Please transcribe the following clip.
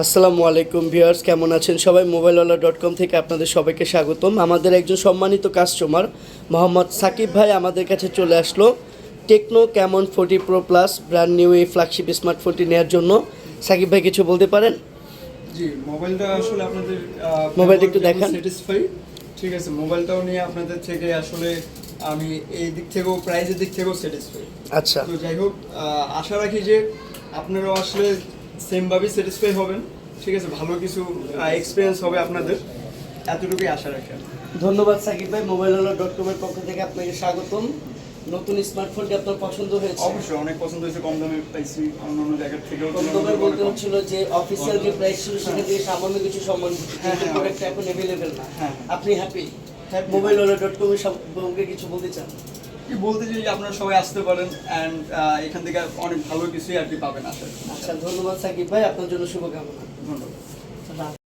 আসসালামু আলাইকুম ভিউয়ার্স, কেমন আছেন সবাই? মোবাইলওয়ালা.com থেকে আপনাদের সবাইকে স্বাগতম। আমাদের একজন সম্মানিত কাস্টমার মোহাম্মদ সাকিব ভাই আমাদের কাছে চলে আসলো techno Camon 40 pro plus brand new এই ফ্ল্যাগশিপ স্মার্টফোনটি নেওয়ার জন্য। সাকিব ভাই কিছু বলতে পারেন? জি, মোবাইলটা আসলে আপনাদের মোবাইলটা একটু দেখান। স্যাটিসফাই। ঠিক আছে, মোবাইলটাও নিয়ে আপনাদের থেকে আসলে আমি এই দিক থেকেও প্রাইসের দিক থেকেও স্যাটিসফাই। আচ্ছা, তো যাই হোক, আশা রাখি যে আপনারাও আসলে সেমভাবেই স্যাটিসফাই হবেন। ঠিক আছে, ভালো কিছু এক্সপিরিয়েন্স হবে আপনাদের, এতটুকুই আশা রাখি। ধন্যবাদ সাকিব ভাই। মোবাইলওয়ালা.com এর পক্ষ থেকে আপনাকে স্বাগতম। নতুন স্মার্টফোনটি আপনার পছন্দ হয়েছে? অবশ্যই অনেক পছন্দ হয়েছে, কম দামে পাইছি অন্য জায়গার থেকেও। কম দামে বলতে হচ্ছিল যে অফিসিয়াল যে প্রাইস ছিল সেখান থেকে সামান্য কিছু সম্মান, কিন্তু প্রোডাক্ট এখন অ্যাভেলেবেল না। আপনি হ্যাপি? মোবাইলওয়ালা.com এর সম্পর্কে কিছু বলতে চান? কি বলতে চাই যে আপনারা সবাই আসতে পারেন অ্যান্ড এখান থেকে অনেক ভালো কিছুই আর কি পাবেন আশা করি। আচ্ছা, ধন্যবাদ সাকিব ভাই, আপনার জন্য শুভকামনা। ধন্যবাদ।